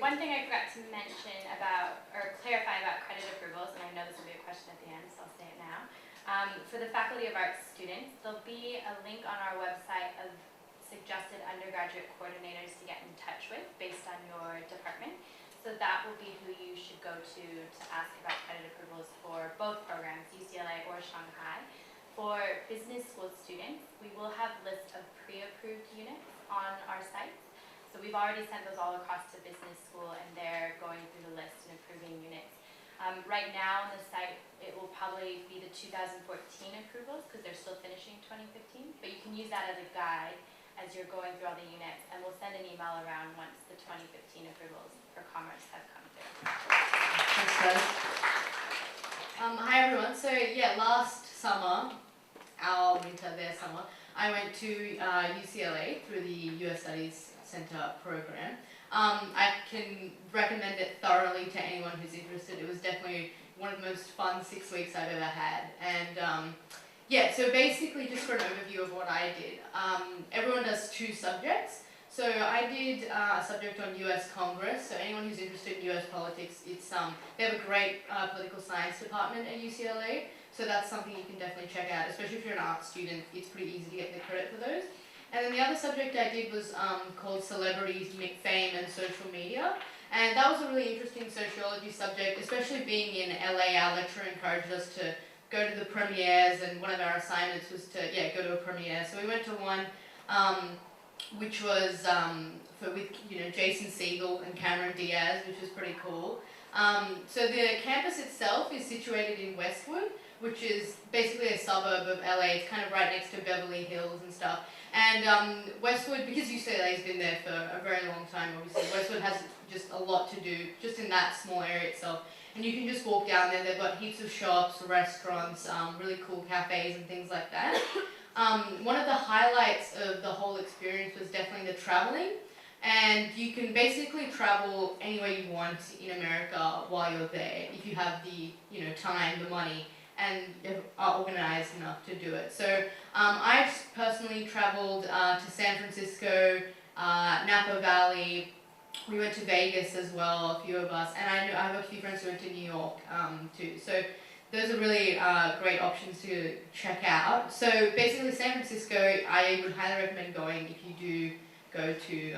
one thing I forgot to mention about, or clarify about credit approvals, and I know this will be a question at the end, so I'll say it now. For the Faculty of Arts students, there'll be a link on our website of suggested undergraduate coordinators to get in touch with based on your department. So that will be who you should go to ask about credit approvals for both programs, UCLA or Shanghai. For business school students, we will have lists of pre-approved units on our site. So we've already sent those all across to business school, and they're going through the list and approving units. Right now on the site, it will probably be the 2014 approvals because they're still finishing 2015, but you can use that as a guide as you're going through all the units, and we'll send an email around once the 2015 approvals for commerce have come through. Thanks, guys. Hi everyone. So yeah, last summer, our winter, their summer, I went to UCLA through the US Studies Program. I can recommend it thoroughly to anyone who's interested. It was definitely one of the most fun 6 weeks I've ever had. And yeah, so basically just for an overview of what I did, everyone does 2 subjects. So I did a subject on US Congress. So anyone who's interested in US politics, it's they have a great political science department at UCLA. So that's something you can definitely check out, especially if you're an art student. It's pretty easy to get the credit for those. And then the other subject I did was called Celebrities, Fame and Social Media. And that was a really interesting sociology subject, especially being in LA. Our lecturer encouraged us to go to the premieres, and one of our assignments was to go to a premiere. So we went to one which was with Jason Segel and Cameron Diaz, which was pretty cool. So the campus itself is situated in Westwood, which is basically a suburb of LA. It's kind of right next to Beverly Hills and stuff. And Westwood, because UCLA has been there for a very long time, obviously, Westwood has just a lot to do just in that small area itself. And you can just walk down there. They've got heaps of shops, restaurants, really cool cafes and things like that. One of the highlights of the whole experience was definitely the traveling. And you can basically travel anywhere you want in America while you're there, if you have the time, the money, and are organized enough to do it. So I personally traveled to San Francisco, Napa Valley. We went to Vegas as well, a few of us, and I have a few friends who went to New York too. So those are really great options to check out. So basically San Francisco, I would highly recommend going if you do go to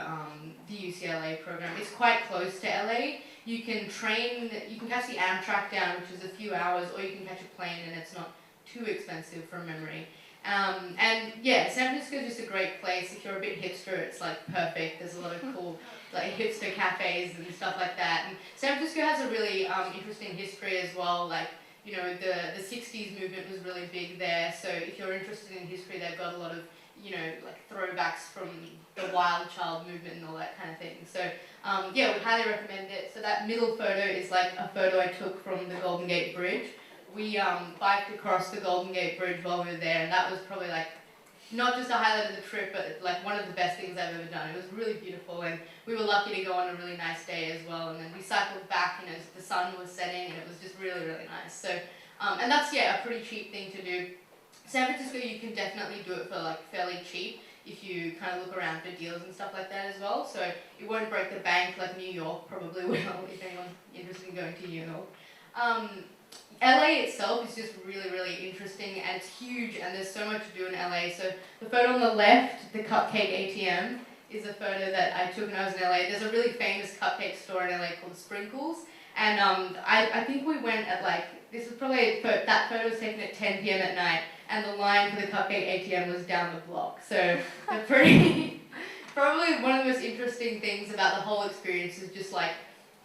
the UCLA program. It's quite close to LA. You can catch the Amtrak down, which is a few hours, or you can catch a plane, and it's not too expensive from memory. And yeah, San Francisco is just a great place. If you're a bit hipster, it's like perfect. There's a lot of cool hipster cafes and stuff like that. And San Francisco has a really interesting history as well. Like, the 60s movement was really big there. So if you're interested in history, they've got a lot of throwbacks from the Wild Child movement and all that kind of thing. So yeah, would highly recommend it. So that middle photo is like a photo I took from the Golden Gate Bridge. We biked across the Golden Gate Bridge while we were there, and that was probably not just a highlight of the trip, but one of the best things I've ever done. It was really beautiful, and we were lucky to go on a really nice day as well. And then we cycled back, the sun was setting, and it was just really, really nice. So, and that's a pretty cheap thing to do. San Francisco, you can definitely do it for fairly cheap if you kind of look around for deals and stuff like that as well. So it won't break the bank like New York probably will, if anyone's interested in going to New York. LA itself is just really, really interesting, and it's huge, and there's so much to do in LA. So the photo on the left, the Cupcake ATM, is a photo that I took when I was in LA. There's a really famous cupcake store in LA called Sprinkles, and I think we went at this was probably, that photo was taken at 10 p.m. at night, and the line for the Cupcake ATM was down the block. So they're pretty, probably one of the most interesting things about the whole experience is just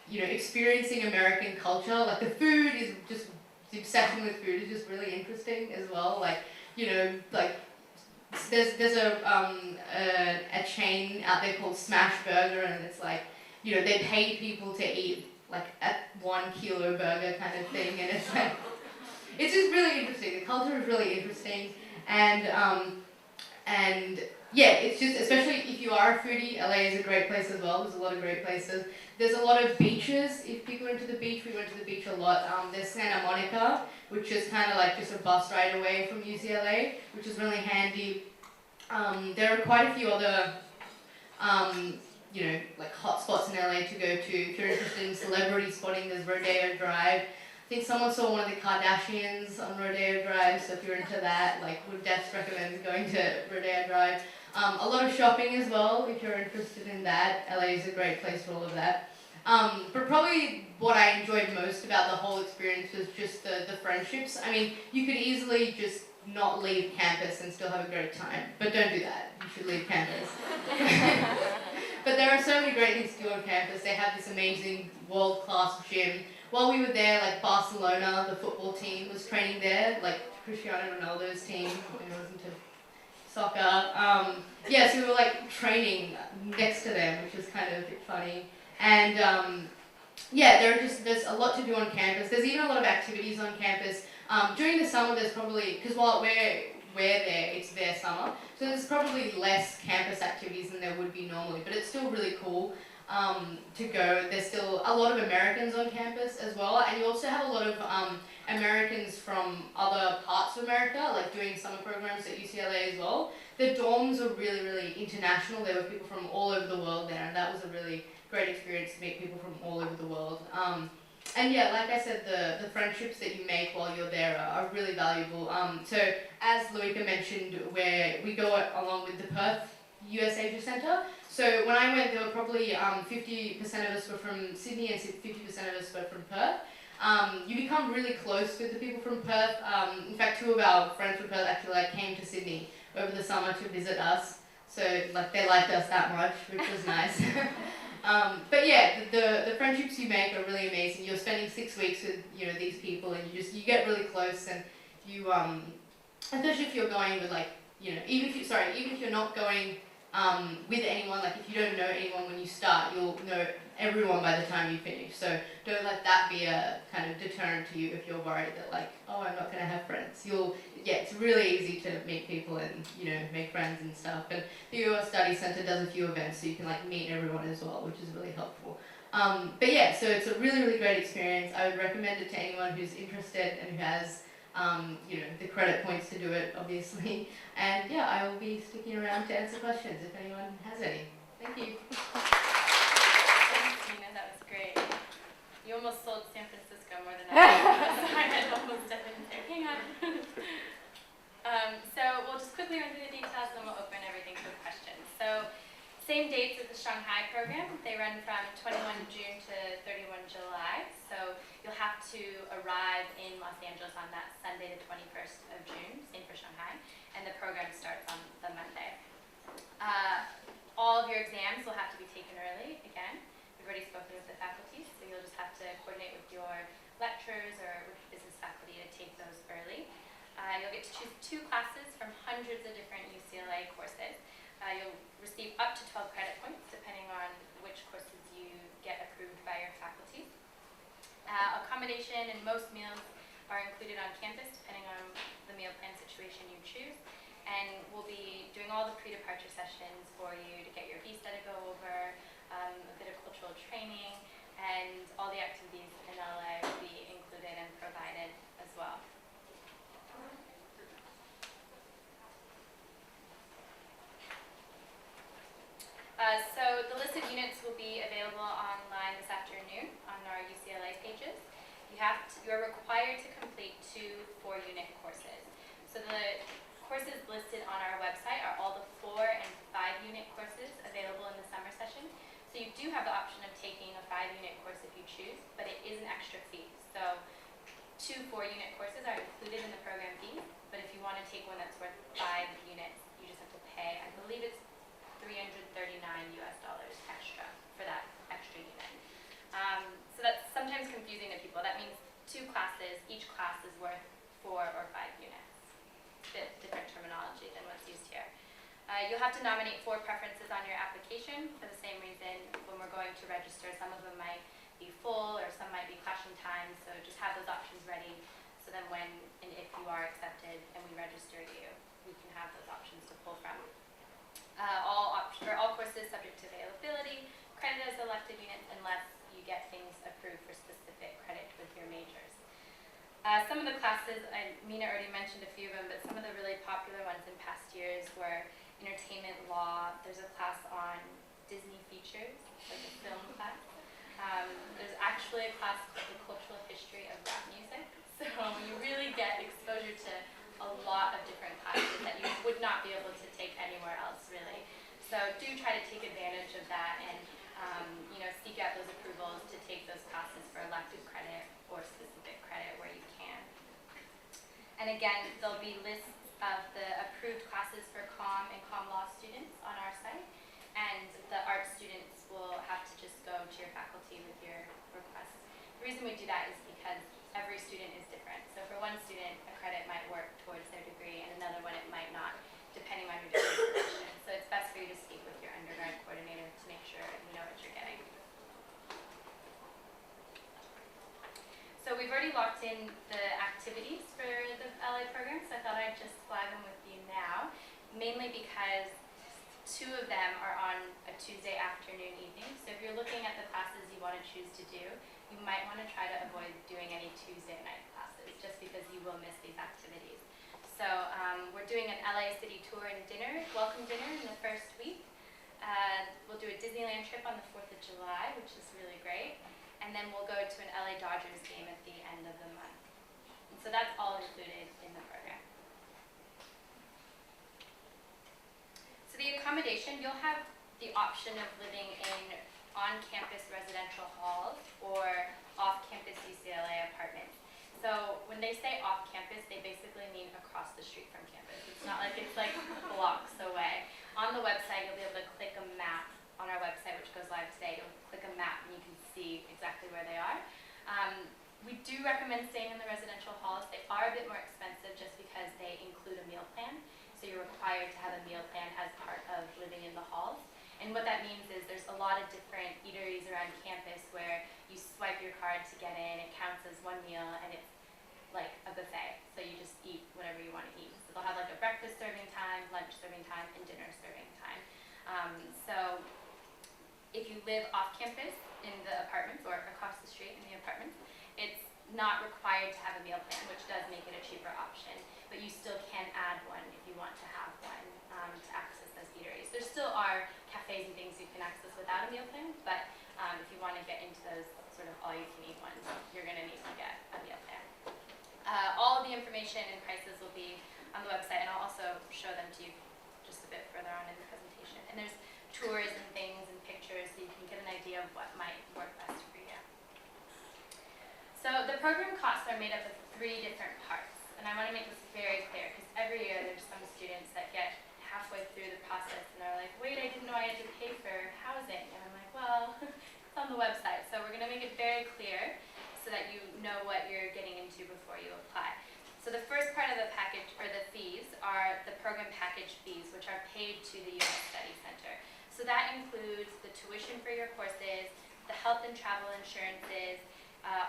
experiencing American culture. The food is just, the obsession with food is just really interesting as well. There's a chain out there called Smash Burger, and it's they pay people to eat a 1 kilo burger kind of thing, and it's just really interesting. The culture is really interesting, and yeah, it's just, especially if you are a foodie, LA is a great place as well. There's a lot of great places. There's a lot of beaches. If people are into the beach, we went to the beach a lot. There's Santa Monica, which is kind of just a bus ride away from UCLA, which is really handy. There are quite a few other like hot spots in LA to go to. If you're interested in celebrity spotting, there's Rodeo Drive. I think someone saw one of the Kardashians on Rodeo Drive, so if you're into that, like, would definitely recommend going to Rodeo Drive. A lot of shopping as well, if you're interested in that. LA is a great place for all of that. But probably what I enjoyed most about the whole experience was just the friendships. I mean, you could easily just not leave campus and still have a great time, but don't do that. You should leave campus. But there are so many great things to do on campus. They have this amazing world-class gym. While we were there, like Barcelona, the football team was training there, like Cristiano Ronaldo's team, when he was into soccer. So we were like training next to them, which was kind of funny. And there's a lot to do on campus. There's even a lot of activities on campus. During the summer, there's probably, because while we're there, it's their summer, so there's probably less campus activities than there would be normally, but it's still really cool to go. There's still a lot of Americans on campus as well, and you also have a lot of Americans from other parts of America, like doing summer programs at UCLA as well. The dorms are really, really international. There were people from all over the world there, and that was a really great experience to meet people from all over the world. And yeah, like I said, the friendships that you make while you're there are really valuable. So as Loika mentioned, where we go along with the Perth US Asia Centre. So when I went, there were probably 50% of us were from Sydney and 50% of us were from Perth. You become really close with the people from Perth. In fact, two of our friends from Perth actually came to Sydney over the summer to visit us. So they liked us that much, which was nice. But yeah, the friendships you make are really amazing. You're spending 6 weeks with these people, and you get really close, and you especially if you're going with even if you're not going with anyone, like if you don't know anyone when you start, you'll know everyone by the time you finish. So don't let that be a kind of deterrent to you if you're worried that I'm not going to have friends. It's really easy to meet people and make friends and stuff. And the UCLA Study Center does a few events, so you can meet everyone as well, which is really helpful. So it's a really, really great experience. I would recommend it to anyone who's interested and who has the credit points to do it, obviously. And yeah, I will be sticking around to answer questions if anyone has any. Thank you. Thanks, Tina, that was great. You almost sold San Francisco more than I did. I had almost step in there. Hang on. So we'll just quickly run through the details, and then we'll open everything for questions. So same dates as the Shanghai program. They run from 21 June to 31 July. So you'll have to arrive in Los Angeles on that Sunday, the 21st of June, same for Shanghai, and the program starts on the Monday. All of your exams will have to be taken early, again. We've already spoken with the faculty, so you'll just have to coordinate with your lecturers or with business faculty to take those early. You'll get to choose 2 classes from hundreds of different UCLA courses. You'll receive up to 12 credit points, depending on which courses you get approved by your faculty. Accommodation and most meals are included on campus, depending on the meal plan situation you choose. And we'll be doing all the pre-departure sessions for you to get your visa to go over, a bit of cultural training, and all the activities in LA will be included and provided as well. So the list of units will be available online this afternoon on our UCLA pages. You're required to complete 2 4-unit courses. So the courses listed on our website are all the 4- and 5-unit courses available in the summer session. So you do have the option of taking a 5-unit course if you choose, but it is an extra fee. So 2 4-unit courses are included in the program fee, but if you want to take one that's worth 5 units, you just have to pay, I believe it's $339 extra for that extra unit. So that's sometimes confusing to people. That means 2 classes, each class is worth 4 or 5 units. It's a bit different terminology than what's used here. You'll have to nominate 4 preferences on your application for the same reason. When we're going to register, some of them might be full or some might be clashing times, so just have those options ready so then when and if you are accepted and we register you, we can have those options to pull from. All courses subject to availability, credit as elective units unless you get things approved for specific credit with your majors. Some of the classes, Mina already mentioned a few of them, but some of the really popular ones in past years were entertainment law. There's a class on Disney features, like a film class. There's actually a class called the Cultural History of Rap Music. So you really get exposure to a lot of different classes that you would not be able to take anywhere else, really. So do try to take advantage of that and seek out those approvals to take those classes for elective credit or specific credit where you can. And again, there'll be lists of the approved classes for comm and comm law students on our site, and the art students will have to just go to your faculty with your request. The reason we do that is because every student is different. So for one student, a credit might work towards their degree, and another one it might not, depending on your degree position. So it's best for you to speak with your undergrad coordinator to make sure you know what you're getting. So we've already locked in the activities for the LA program, so I thought I'd just flag them with you now, mainly because 2 of them are on a Tuesday afternoon evening. So if you're looking at the classes you want to choose to do, you might want to try to avoid doing any Tuesday night classes, just because you will miss these activities. So we're doing an LA City tour and dinner, welcome dinner in the first week. We'll do a Disneyland trip on the 4th of July, which is really great. And then we'll go to an LA Dodgers game at the end of the month. And so that's all included in the program. So the accommodation, you'll have the option of living in on-campus residential halls or off-campus UCLA apartments. So when they say off-campus, they basically mean across the street from campus. It's not like it's like blocks away. On the website, you'll be able to click a map on our website, which goes live today. You'll click a map and you can see exactly where they are. We do recommend staying in the residential halls. They are a bit more expensive just because they include a meal plan. So you're required to have a meal plan as part of living in the halls. And what that means is there's a lot of different eateries around campus where you swipe your card to get in, it counts as one meal, and it's like a buffet. So you just eat whatever you want to eat. So they'll have like a breakfast serving time, lunch serving time, and dinner serving time. So if you live off campus in the apartments or across the street in the apartments, it's not required to have a meal plan, which does make it a cheaper option, but you still can add one if you want to have one to access those eateries. There still are cafes and things you can access without a meal plan, but if you want to get into those sort of all-you-can-eat ones, you're going to need to get a meal plan. All of the information and prices will be on the website, and I'll also show them to you just a bit further on in the presentation. And there's tours and things and pictures so you can get an idea of what might work best for you. So the program costs are made up of 3 different parts, and I want to make this very clear because every year there's some students that get halfway through the process and they're like, wait, I didn't know I had to pay for housing. And I'm like, well, it's on the website. So we're going to make it very clear so that you know what you're getting into before you apply. So the first part of the package, or the fees, are the program package fees, which are paid to the U.S. Study Center. So that includes the tuition for your courses, the health and travel insurances,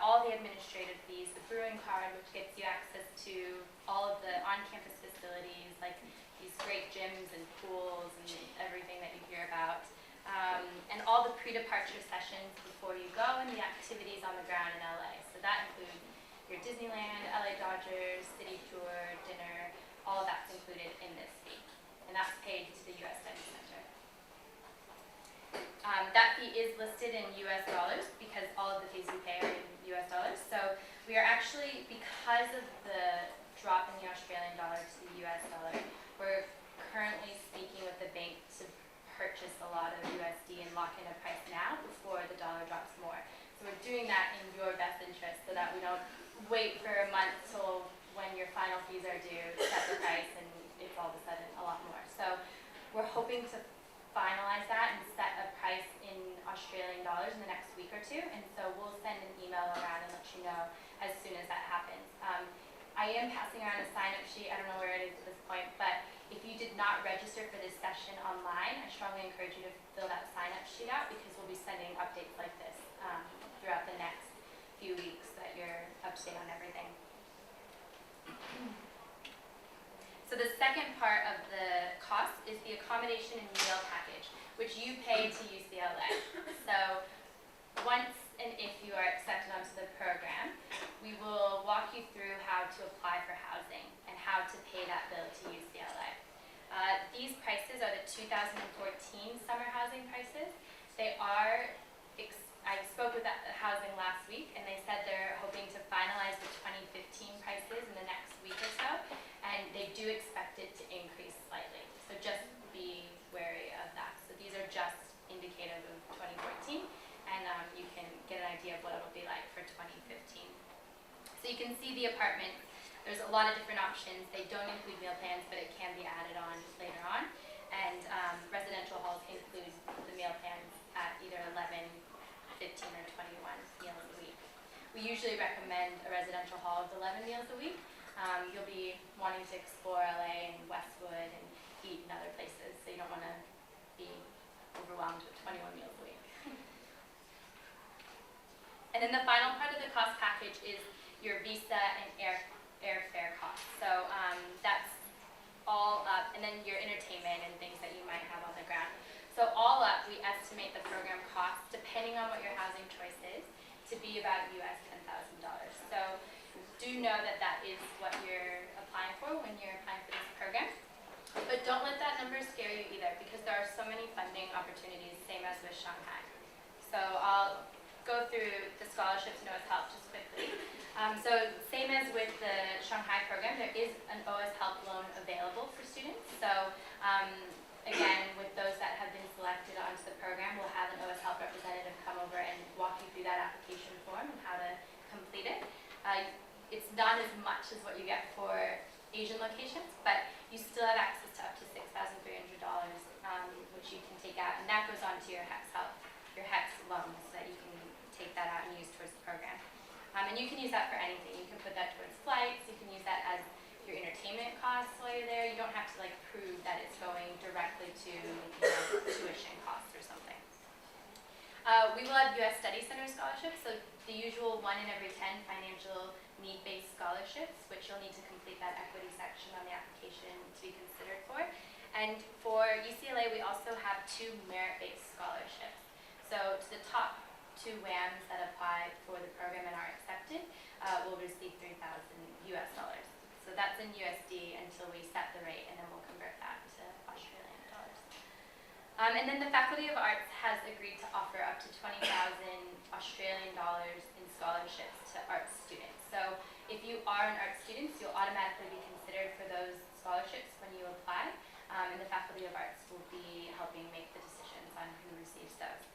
all the administrative fees, the brewing card, which gets you access to all of the on-campus facilities, like these great gyms and pools and everything that you hear about, and all the pre-departure sessions before you go and the activities on the ground in LA. So that includes your Disneyland, LA Dodgers, city tour, dinner, all of that's included in this fee. And that's paid to the U.S. Study Center. That fee is listed in US dollars because all of the fees we pay are in US dollars. So we are actually, because of the drop in the Australian dollar to the US dollar, we're currently speaking with the bank to purchase a lot of USD and lock in a price now before the dollar drops more. So we're doing that in your best interest so that we don't wait for a month till when your final fees are due, set the price, and it's all of a sudden a lot more. So we're hoping to finalize that and set a price in Australian dollars in the next week or 2, and so we'll send an email around and let you know as soon as that happens. I am passing around a sign-up sheet. I don't know where it is at this point, but if you did not register for this session online, I strongly encourage you to fill that sign-up sheet out because we'll be sending updates like this throughout the next few weeks so that you're up to date on everything. So the second part of the cost is the accommodation and meal package, which you pay to UCLA. So once and if you are accepted onto the program, we will walk you through how to apply for housing and how to pay that bill to UCLA. These prices are the 2014 summer housing prices. They are, I spoke with housing last week, and they said they're hoping to finalize the 2015 prices in the next week or so, and they do expect it to increase slightly. So just be wary of that. So these are just indicative of 2014, and you can get an idea of what it will be like for 2015. So you can see the apartments. There's a lot of different options. They don't include meal plans, but it can be added on later on. And residential halls include the meal plans at either 11, 15, or 21 meals a week. We usually recommend a residential hall of 11 meals a week. You'll be wanting to explore LA and Westwood and eat in other places, so you don't want to be overwhelmed with 21 meals a week. And then the final part of the cost package is your visa and airfare costs. So that's all up, and then your entertainment and things that you might have on the ground. So all up, we estimate the program cost, depending on what your housing choice is, to be about US $10,000. So do know that that is what you're applying for when you're applying for this program. But don't let that number scare you either, because there are so many funding opportunities, same as with Shanghai. So I'll go through the scholarships and OS Help just quickly. So same as with the Shanghai program, there is an OS Help loan available for students. So again, with those that have been selected onto the program, we'll have an OS Help representative come over and walk you through that application form and how to complete it. It's not as much as what you get for Asian locations, but you still have access to up to $6,300, which you can take out, and that goes on to your HEX loan, so that you can take that out and use towards the program. And you can use that for anything. You can put that towards flights. You can use that as your entertainment costs while you're there. You don't have to prove that it's going directly to tuition costs or something. We will have U.S. Study Center scholarships, so the usual 1 in every 10 financial need-based scholarships, which you'll need to complete that equity section on the application to be considered for. And for UCLA, we also have 2 merit-based scholarships. So to the top 2 WAMs that apply for the program and are accepted will receive $3,000 US. So that's in USD until we set the rate, and then we'll convert that to Australian dollars. And then the Faculty of Arts has agreed to offer up to 20,000 Australian dollars in scholarships to arts students. So if you are an arts student, you'll automatically be considered for those scholarships when you apply, and the Faculty of Arts will be helping make the decisions on who receives those.